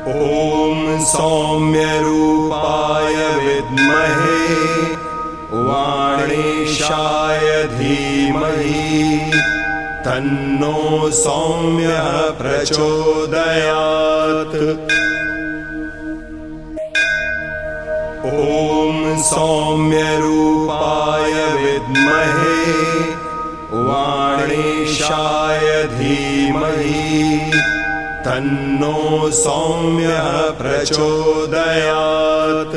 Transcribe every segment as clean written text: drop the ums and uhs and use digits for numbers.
ॐ सौम्यरूपाय विद्महे वाणीशाय धीमहि तन्नो सौम्यः प्रचोदयात्। ॐ सौम्यरूपाय विद्महे वाणीशाय धीमहि तन्नो सौम्यः प्रचोदयात्।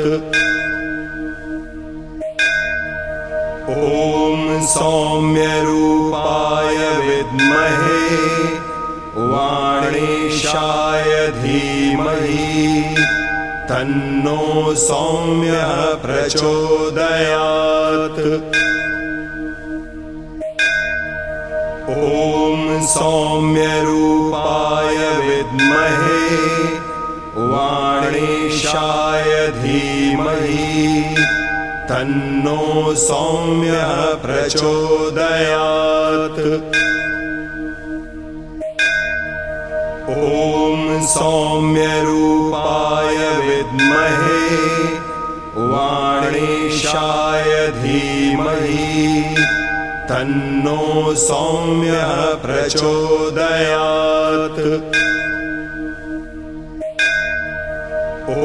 ॐ सौम्यरूपाय विद्महे वाणीशाय धीमहि तन्नो सौम्यः प्रचोदयात्। ॐ सौम्यरूपाय विद्महे वाणीशाय धीमहि तन्नो सौम्यः प्रचोदयात्। ॐ सौम्यरूपाय विद्महे वाणीशाय धीमहि तन्नो सौम्यः प्रचोदयात्। ॐ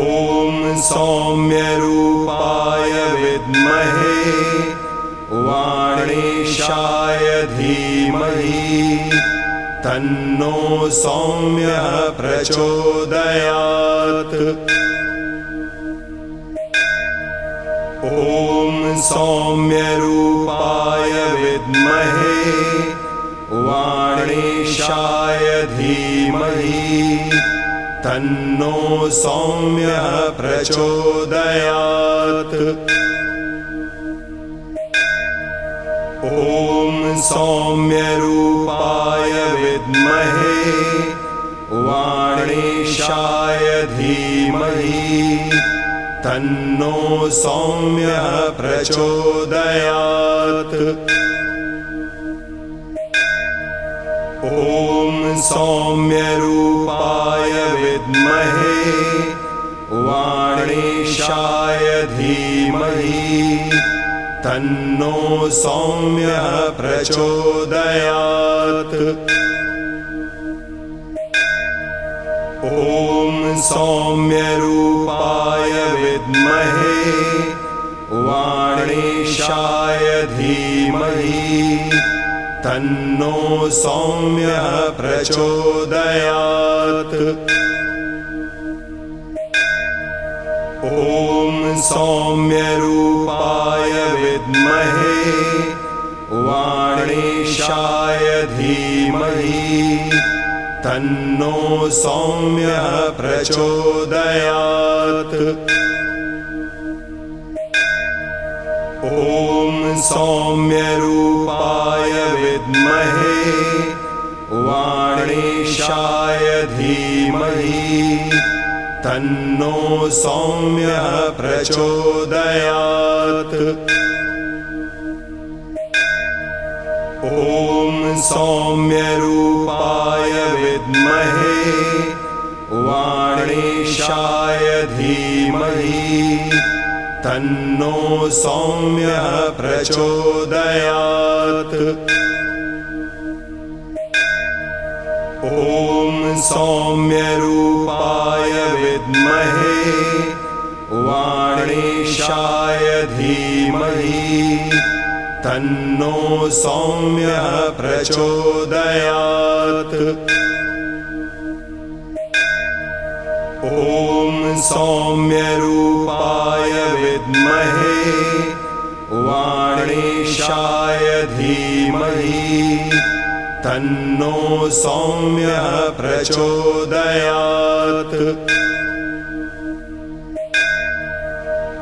सौम्यरूपाय विद्महे वाणीशाय धीमहि तन्नो सौम्यः प्रचोदयात्। ॐ सौम्यरूपाय विद्महे वाणीशाय धीमहि तन्नो सौम्यः प्रचोदयात्। ॐ सौम्यरूपाय विद्महे वाणीशाय धीमहि तन्नो सौम्यः प्रचोदयात्। ॐ सौम्यरूपाय विद्महे वाणीशाय धीमहि तन्नो सौम्यः प्रचोदयात्। ॐ सौम्यरूपाय विद्महे वाणीशाय धीमहि तन्नो सौम्यः प्रचोदयात्। ॐ सौम्यरूपाय विद्महे वाणीशाय धीमहि तन्नो सौम्यः प्रचोदयात्। ॐ सौम्यरूपाय विद्महे वाणीशाय धीमहि तन्नो सौम्यः प्रचोदयात्। ॐ सौम्यरूपाय विद्महे वाणीशाय धीमहि तन्नो सौम्यः प्रचोदयात्। ॐ सौम्यरूपाय विद्महे वाणीशाय धीमहि तन्नो सौम्यः प्रचोदयात्। ॐ सौम्यरूपाय विद्महे वाणीशाय धीमहि तन्नो सौम्यः प्रचोदयात्।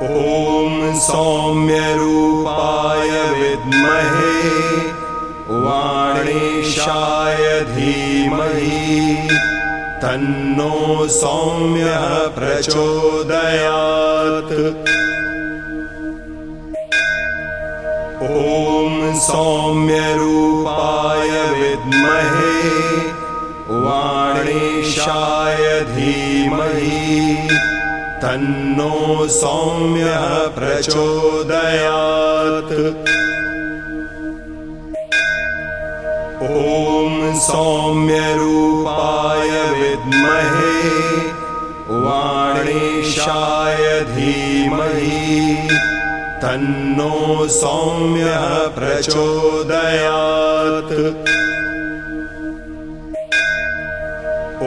ॐ सौम्यरूपाय विद्महे वाणीशाय धीमहि तन्नो सौम्यः प्रचोदयात्। ॐ सौम्यरूपाय विद्महे वाणीशाय धीमहि तन्नो सौम्यः प्रचोदयात्। ॐ सौम्यरूपाय विद्महे वाणीशाय धीमहि तन्नो सौम्यः प्रचोदयात्। ॐ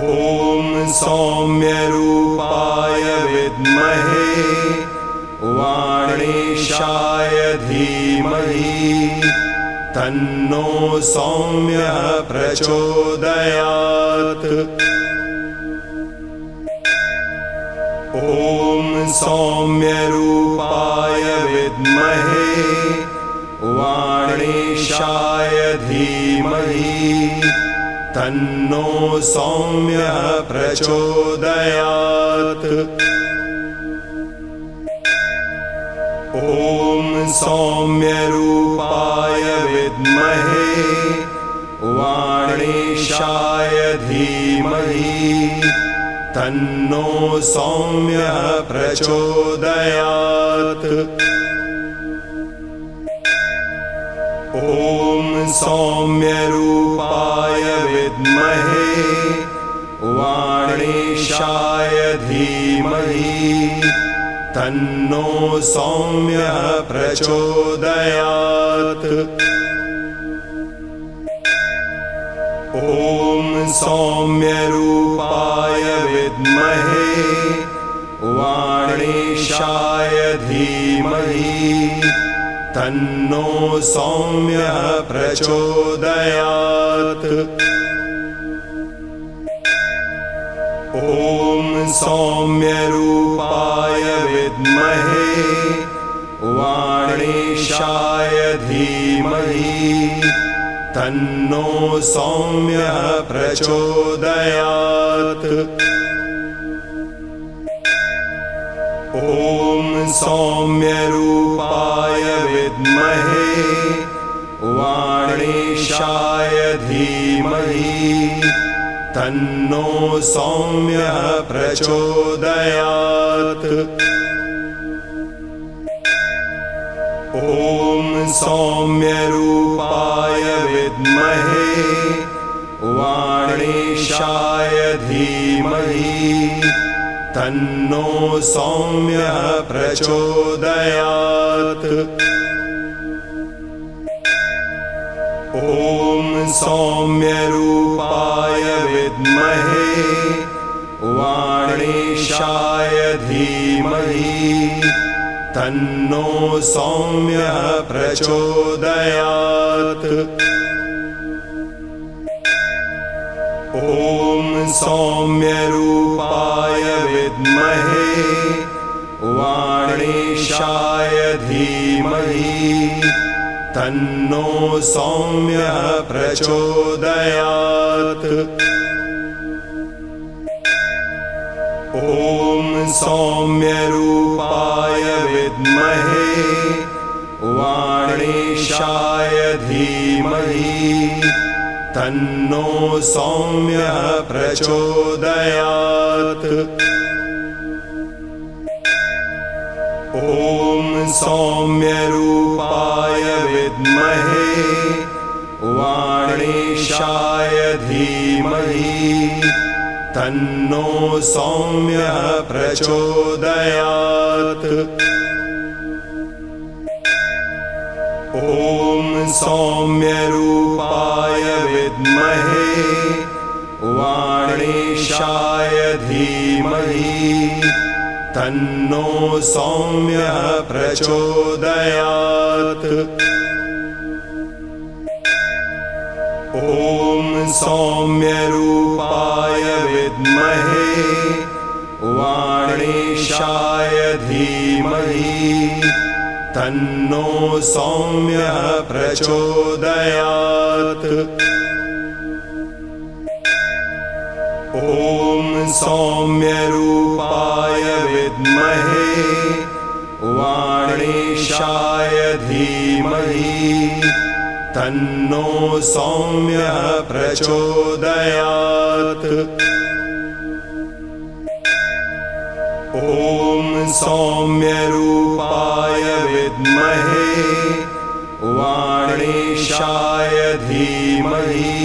सौम्यरूपाय विद्महे वाणीशाय धीमहि तन्नो सौम्यः प्रचोदयात्। ॐ सौम्यरूपाय विद्महे वाणीशाय धीमहि तन्नो सौम्यः प्रचोदयात्। ॐ सौम्यरूपाय विद्महे वाणीशाय धीमहि तन्नो सौम्यः प्रचोदयात्। ॐ सौम्यरूपाय विद्महे वाणीशाय धीमहि तन्नो सौम्यः प्रचोदयात्। ॐ सौम्यरूपाय विद्महे वाणीशाय धीमहि तन्नो सौम्यः प्रचोदयात्। ॐ सौम्यरूपाय विद्महे वाणीशाय धीमहि तन्नो सौम्यः प्रचोदयात्। ॐ सौम्यरूपाय विद्महे वाणीशाय धीमहि तन्नो सौम्यः प्रचोदयात्। ॐ सौम्यरूपाय विद्महे वाणीशाय धीमहि तन्नो सौम्यः प्रचोदयात्। ॐ सौम्यरूपाय विद्महे वाणीशाय धीमहि तन्नो सौम्यः प्रचोदयात्। ॐ सौम्यरूपाय विद्महे वाणीशाय धीमहि तन्नो सौम्यः प्रचोदयात्। ॐ सौम्यरूपाय विद्महे वाणीशाय धीमहि तन्नो सौम्यः प्रचोदयात्। ॐ सौम्यरूपाय विद्महे वाणीशाय धीमहि तन्नो सौम्यः प्रचोदयात्। ॐ सौम्यरूपाय विद्महे वाणीशाय धीमहि तन्नो सौम्यः प्रचोदयात्। ॐ सौम्यरूपाय विद्महे वाणीशाय धीमहि तन्नो सौम्यः प्रचोदयात्। ॐ सौम्यरूपाय विद्महे वाणीशाय धीमहि तन्नो सौम्यः प्रचोदयात्। ॐ सौम्यरूपाय विद्महे वाणीशाय धीमहि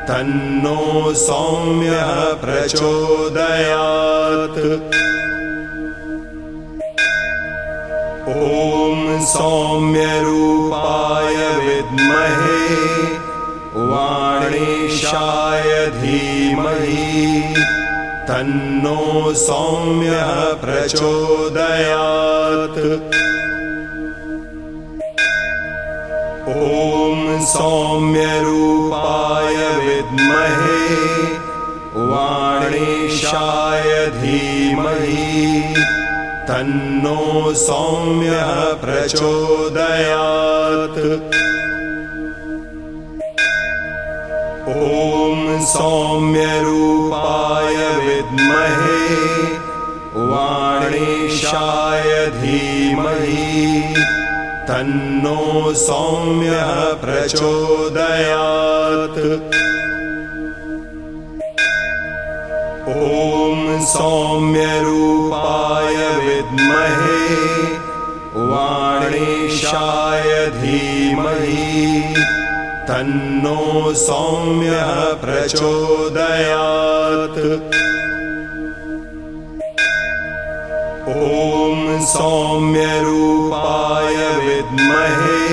तन्नो सौम्यः प्रचोदयात्। ॐ सौम्यरूपाय विद्महे वाणीशाय धीमहि तन्नो सौम्यः प्रचोदयात्। ॐ सौम्यरूपाय विद्महे वाणीशाय धीमहि तन्नो सौम्यः प्रचोदयात्। ॐ सौम्यरूपाय विद्महे वाणीशाय धीमहि तन्नो सौम्यः प्रचोदयात्। ॐ सौम्यरूपाय विद्महे वाणीशाय धीमहि तन्नो सौम्यः प्रचोदयात्। ॐ सौम्यरूपाय विद्महे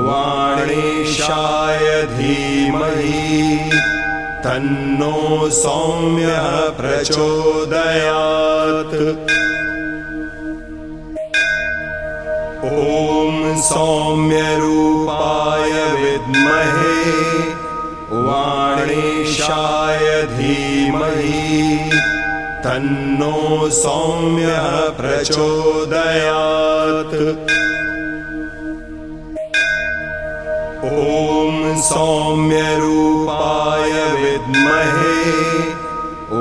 वाणीशाय धीमहि तन्नो सौम्यः प्रचोदयात्। ॐ सौम्यरूपाय विद्महे वाणीशाय धीमहि तन्नो सौम्यः प्रचोदयात्। ॐ सौम्यरूपाय विद्महे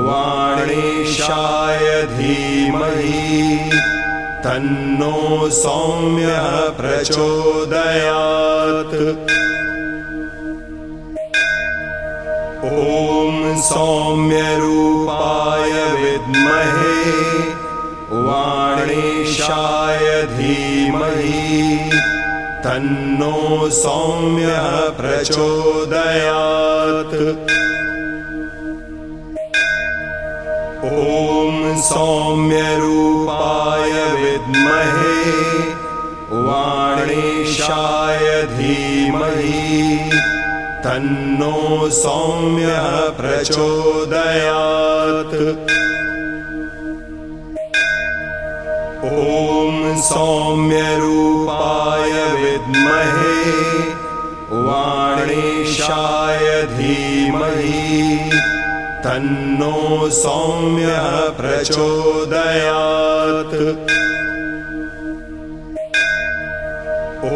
वाणीशाय धीमहि तन्नो सौम्यः प्रचोदयात्। ॐ सौम्यरूपाय विद्महे वाणीशाय धीमहि तन्नो सौम्यः प्रचोदयात्। ॐ सौम्यरूपाय विद्महे वाणीशाय धीमहि तन्नो सौम्यः प्रचोदयात्। ॐ सौम्यरूपाय विद्महे वाणीशाय धीमहि तन्नो सौम्यः प्रचोदयात्। ॐ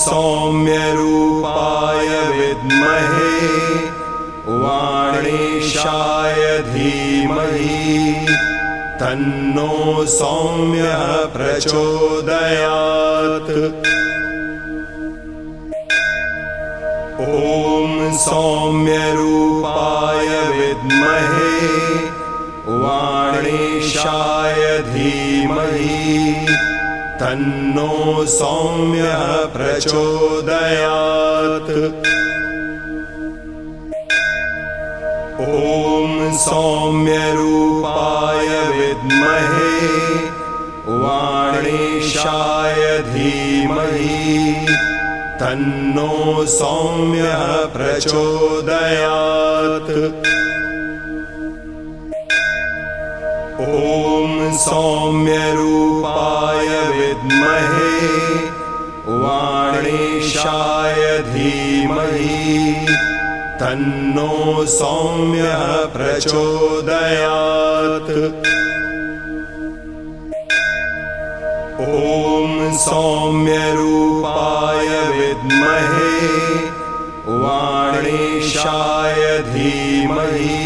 सौम्यरूपाय विद्महे वाणीशाय धीमहि तन्नो सौम्यः प्रचोदयात्। ॐ सौम्यरूपाय विद्महे वाणीशाय धीमहि तन्नो सौम्यः प्रचोदयात्। ॐ सौम्यरूपाय विद्महे वाणीशाय धीमहि तन्नो सौम्यः प्रचोदयात्। ॐ सौम्यरूपाय विद्महे वाणीशाय धीमहि तन्नो सौम्यः प्रचोदयात्। ॐ सौम्यरूपाय विद्महे वाणीशाय धीमहि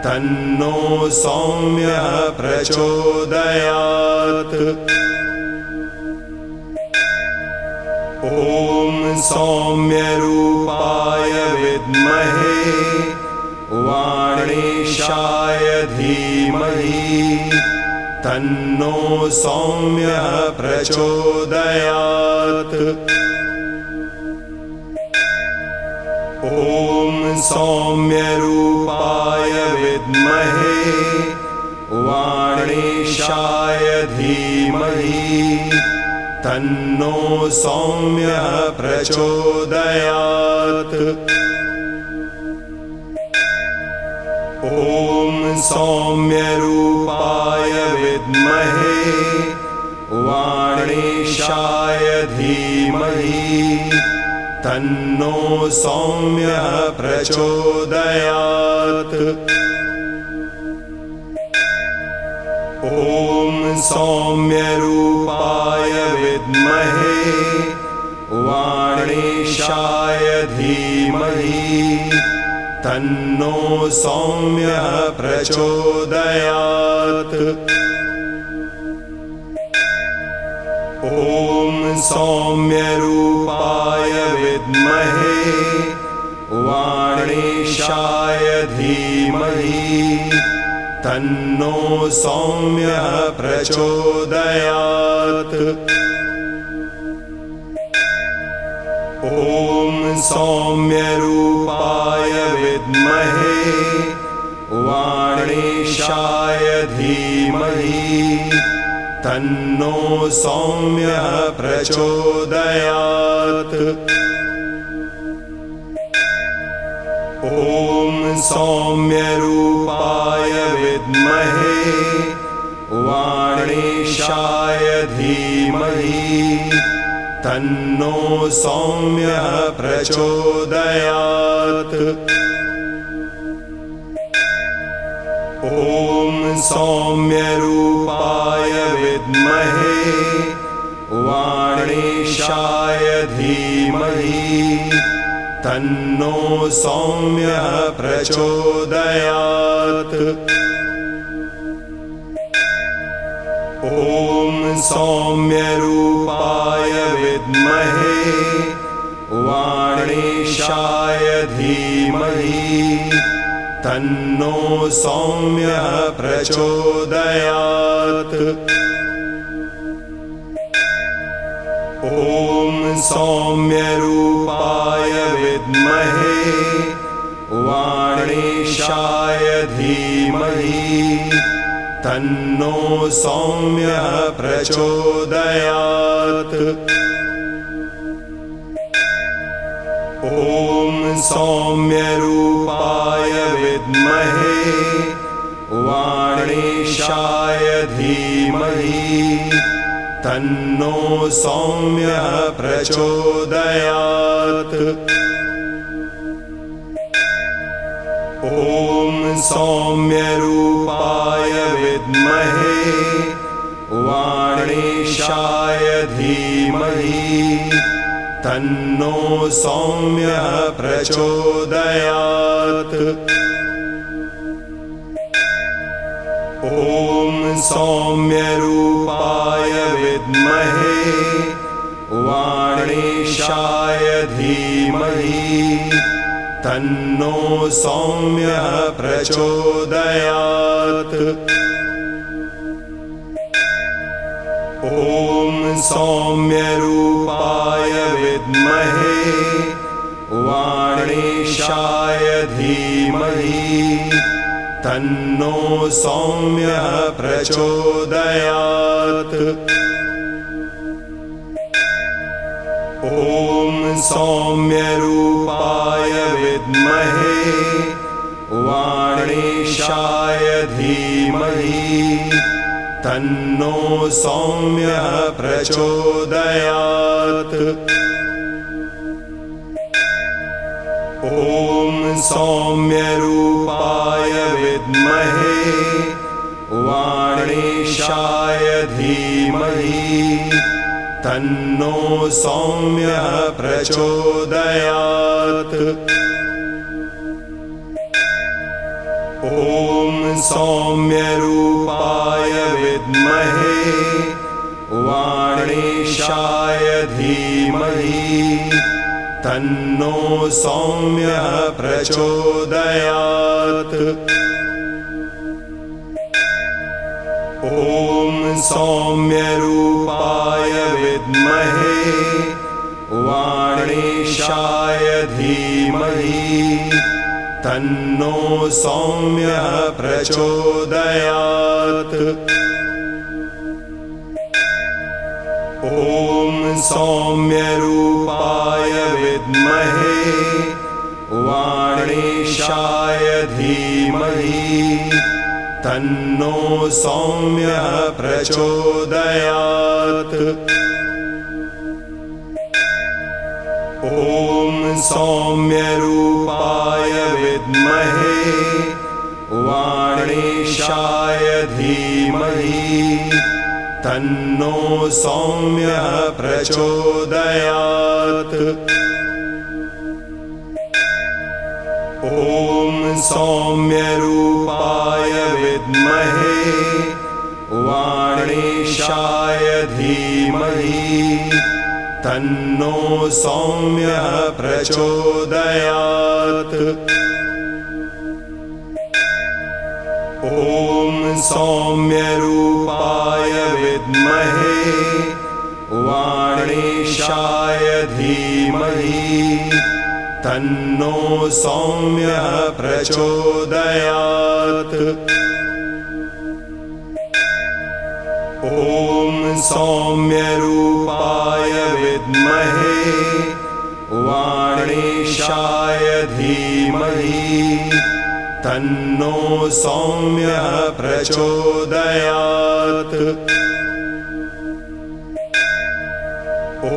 तन्नो सौम्यः प्रचोदयात्। ॐ सौम्यरूपाय विद्महे वाणीशाय धीमहि तन्नो सौम्यः प्रचोदयात्। ॐ सौम्यरूपाय विद्महे वाणीशाय धीमहि तन्नो सौम्यः प्रचोदयात्। ॐ सौम्यरूपाय विद्महे वाणीशाय धीमहि तन्नो सौम्यः प्रचोदयात्। ॐ सौम्यरूपाय विद्महे वाणीशाय धीमहि तन्नो सौम्यः प्रचोदयात्। ॐ सौम्यरूपाय विद्महे वाणीशाय धीमहि तन्नो सौम्यः प्रचोदयात्। ॐ सौम्यरूपाय विद्महे वाणीशाय धीमहि तन्नो सौम्यः प्रचोदयात्। ॐ सौम्यरूपाय विद्महे वाणीशाय धीमहि तन्नो सौम्यः प्रचोदयात्। ॐ सौम्यरूपाय विद्महे वाणीशाय धीमहि तन्नो सौम्यः प्रचोदयात्। ॐ सौम्यरूपाय विद्महे वाणीशाय धीमहि तन्नो सौम्यः प्रचोदयात्। ॐ सौम्यरूपाय विद्महे वाणीशाय धीमहि तन्नो सौम्यः प्रचोदयात्। ॐ सौम्यरूपाय विद्महे वाणीशाय धीमहि तन्नो सौम्यः प्रचोदयात्। ॐ सौम्यरूपाय विद्महे वाणीशाय धीमहि तन्नो सौम्यः प्रचोदयात्। ॐ सौम्यरूपाय विद्महे वाणीशाय धीमहि तन्नो सौम्यः प्रचोदयात्। ॐ सौम्यरूपाय विद्महे वाणीशाय धीमहि तन्नो सौम्यः प्रचोदयात्। ॐ सौम्यरूपाय विद्महे वाणीशाय धीमहि तन्नो सौम्यः प्रचोदयात्। ॐ सौम्यरूपाय विद्महे वाणीशाय धीमहि तन्नो सौम्यः प्रचोदयात्। ॐ सौम्यरूपाय विद्महे वाणीशाय धीमहि तन्नो सौम्यः प्रचोदयात्। ॐ सौम्यरूपाय विद्महे वाणीशाय धीमहि तन्नो सौम्यः प्रचोदयात्। ॐ सौम्यरूपाय विद्महे वाणीशाय धीमहि तन्नो सौम्यः प्रचोदयात्। ॐ सौम्यरूपाय विद्महे वाणीशाय धीमहि तन्नो सौम्यः प्रचोदयात्। ॐ सौम्यरूपाय विद्महे वाणीशाय धीमहि तन्नो सौम्यः प्रचोदयात्। ॐ सौम्यरूपाय विद्महे वाणीशाय धीमहि तन्नो सौम्यः प्रचोदयात्। ॐ सौम्यरूपाय विद्महे वाणीशाय धीमहि तन्नो सौम्यः प्रचोदयात्। ॐ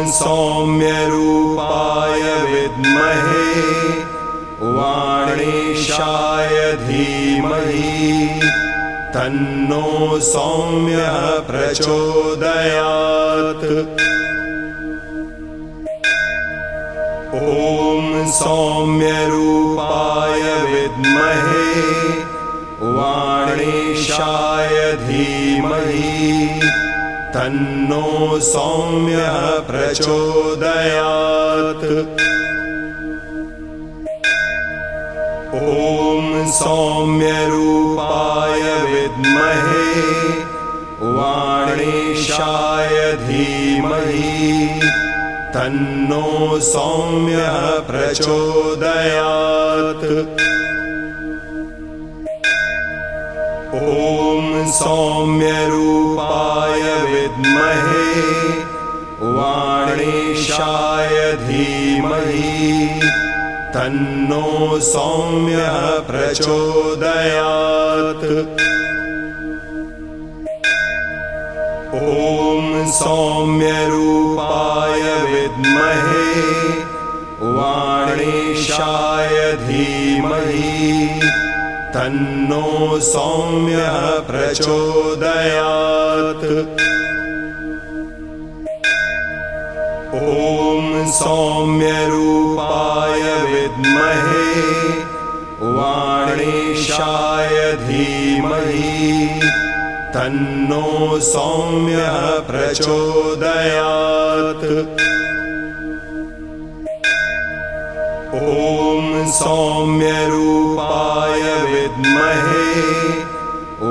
सौम्यरूपाय विद्महे वाणीशाय धीमहि तन्नो सौम्यः प्रचोदयात्। ॐ सौम्यरूपाय विद्महे वाणीशाय धीमहि तन्नो सौम्यः प्रचोदयात्। ॐ सौम्यरूपाय विद्महे वाणीशाय धीमहि तन्नो सौम्यः प्रचोदयात्। ॐ सौम्यरूपाय विद्महे वाणीशाय धीमहि तन्नो सौम्यः प्रचोदयात्। ॐ सौम्यरूपाय विद्महे वाणीशाय धीमहि तन्नो सौम्यः प्रचोदयात्। ॐ सौम्यरूपाय विद्महे वाणीशाय धीमहि तन्नो सौम्यः प्रचोदयात्। ॐ सौम्यरूपाय विद्महे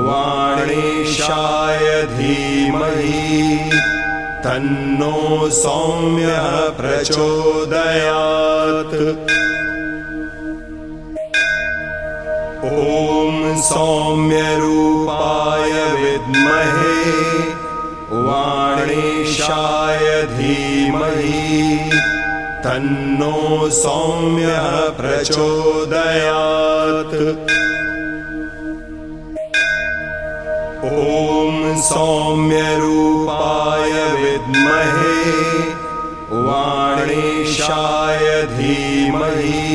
वाणीशाय धीमहि तन्नो सौम्यः प्रचोदयात्। ॐ सौम्यरूपाय विद्महे वाणीशाय धीमहि तन्नो सौम्यः प्रचोदयात्। ॐ सौम्यरूपाय विद्महे वाणीशाय धीमहि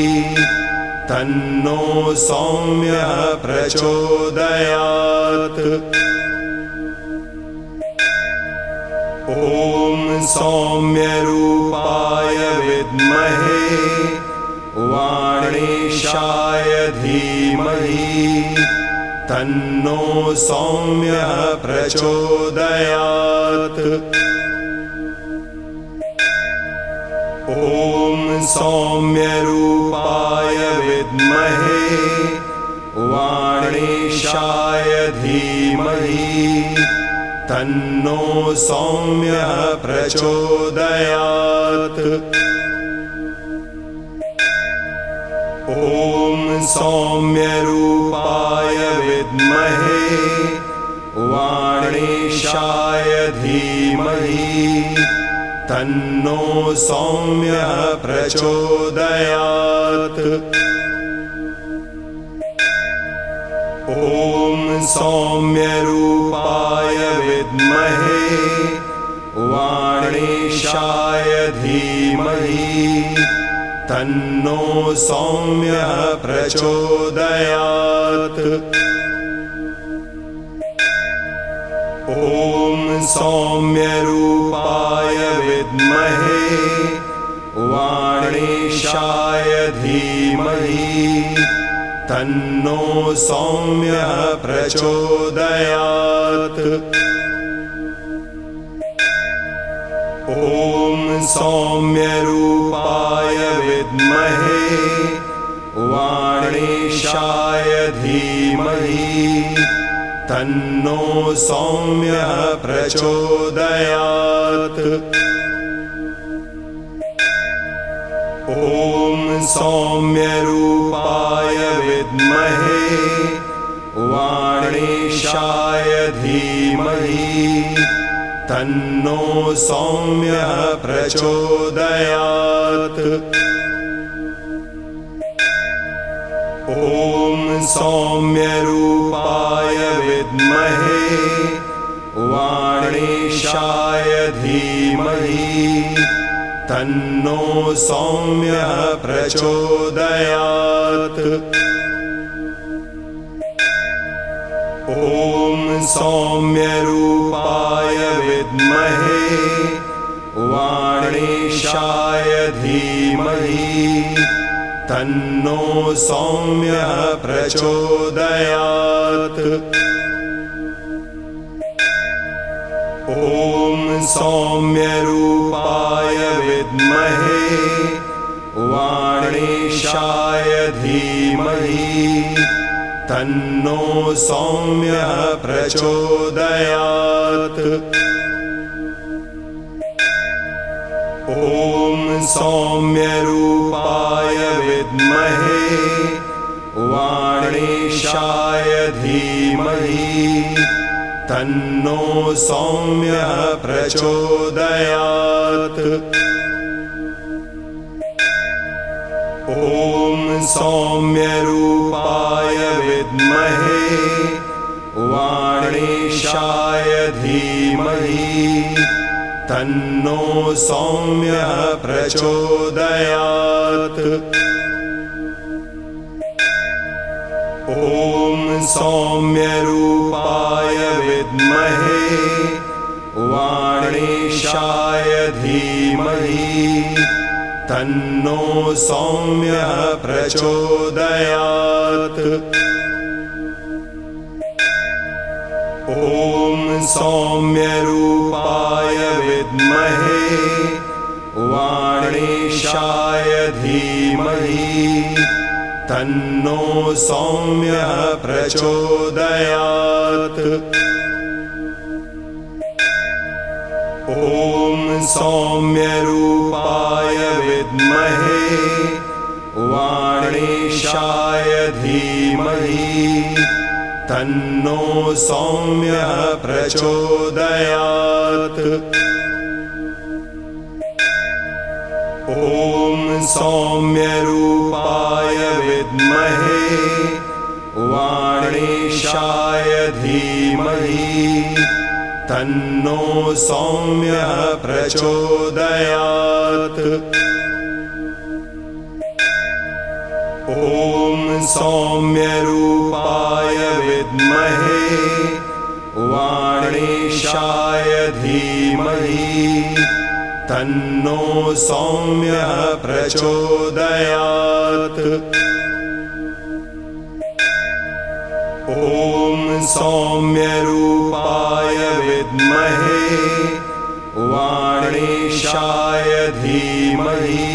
तन्नो सौम्यः प्रचोदयात्। ॐ सौम्यरूपाय विद्महे वाणीशाय धीमहि तन्नो सौम्यः प्रचोदयात्। ॐ सौम्यरूपाय विद्महे वाणीशाय धीमहि तन्नो सौम्यः प्रचोदयात्। ॐ सौम्यरूपाय विद्महे वाणीशाय धीमहि तन्नो सौम्यः प्रचोदयात्। ॐ सौम्यरूपाय विद्महे वाणीशाय धीमहि तन्नो सौम्यः प्रचोदयात्। ॐ सौम्यरूपाय विद्महे वाणीशाय धीमहि तन्नो सौम्यः प्रचोदयात्। ॐ सौम्यरूपाय विद्महे वाणीशाय धीमहि तन्नो सौम्यः प्रचोदयात्। ॐ सौम्यरूपाय विद्महे वाणीशाय धीमहि तन्नो सौम्यः प्रचोदयात्। ॐ सौम्यरूपाय विद्महे वाणीशाय धीमहि तन्नो सौम्यः प्रचोदयात्। ॐ सौम्यरूपाय विद्महे वाणीशाय धीमहि तन्नो सौम्यः प्रचोदयात्। ॐ सौम्यरूपाय विद्महे वाणीशाय धीमहि तन्नो सौम्यः प्रचोदयात्। ॐ सौम्यरूपाय विद्महे वाणीशाय धीमहि तन्नो सौम्यः प्रचोदयात्। ॐ सौम्यरूपाय विद्महे वाणीशाय धीमहि तन्नो सौम्यः प्रचोदयात्। ॐ सौम्यरूपाय विद्महे वाणीशाय धीमहि तन्नो सौम्यः प्रचोदयात्। ॐ सौम्यरूपाय विद्महे वाणीशाय धीमहि तन्नो सौम्यः प्रचोदयात्। ॐ सौम्यरूपाय विद्महे वाणीशाय धीमहि तन्नो सौम्यः प्रचोदयात्। ॐ सौम्यरूपाय विद्महे वाणीशाय धीमहि तन्नो सौम्यः प्रचोदयात्। ॐ सौम्यरूपाय विद्महे वाणीशाय धीमहि तन्नो सौम्यः प्रचोदयात्। ॐ सौम्यरूपाय विद्महे वाणीशाय धीमहि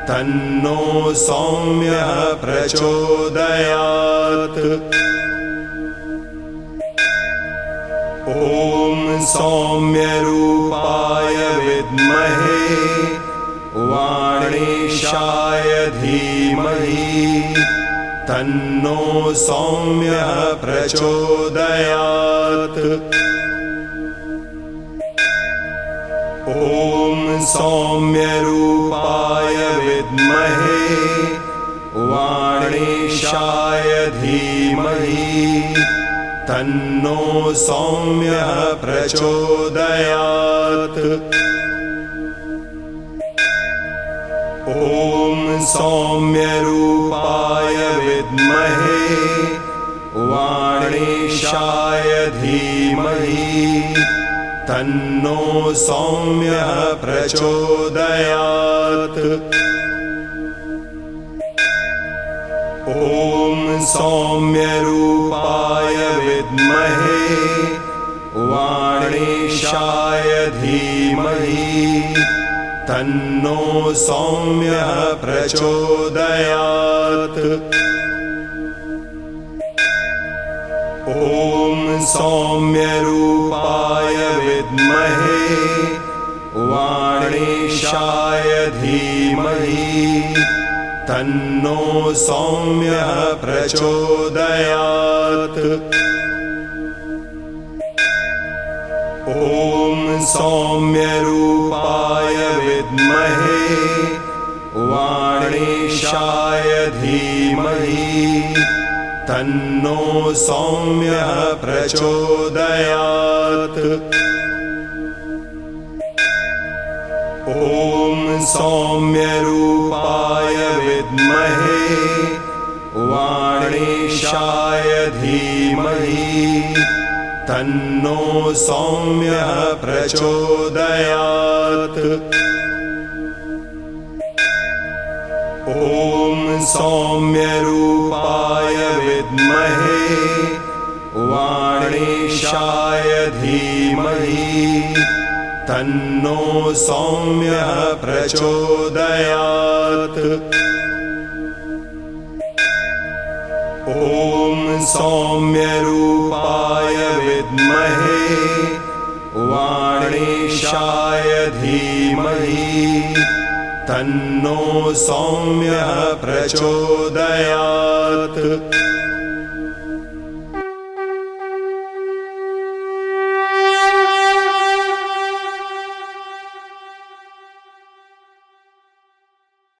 तन्नो सौम्यः प्रचोदयात्। ॐ सौम्यरूपाय विद्महे वाणीशाय धीमहि तन्नो सौम्यः प्रचोदयात्। ॐ सौम्यरूपाय विद्महे वाणीशाय धीमहि तन्नो सौम्यः प्रचोदयात्। ॐ सौम्यरूपाय विद्महे वाणीशाय धीमहि तन्नो सौम्यः प्रचोदयात्। ॐ सौम्यरूपाय विद्महे वाणीशाय धीमहि तन्नो सौम्यः प्रचोदयात्। ॐ सौम्यरूपाय विद्महे वाणीशाय धीमहि तन्नो सौम्यः प्रचोदयात्। ॐ सौम्यरूपाय विद्महे वाणीशाय धीमहि तन्नो सौम्यः प्रचोदयात्। ॐ सौम्यरूपाय विद्महे वाणीशाय धीमहि तन्नो सौम्यः प्रचोदयात्। ॐ सौम्यरूपाय विद्महे वाणीशाय धीमहि तन्नो सौम्यः प्रचोदयात्। ॐ सौम्यरूपाय विद्महे वाणीशाय धीमहि तन्नो सौम्यः प्रचोदयात्।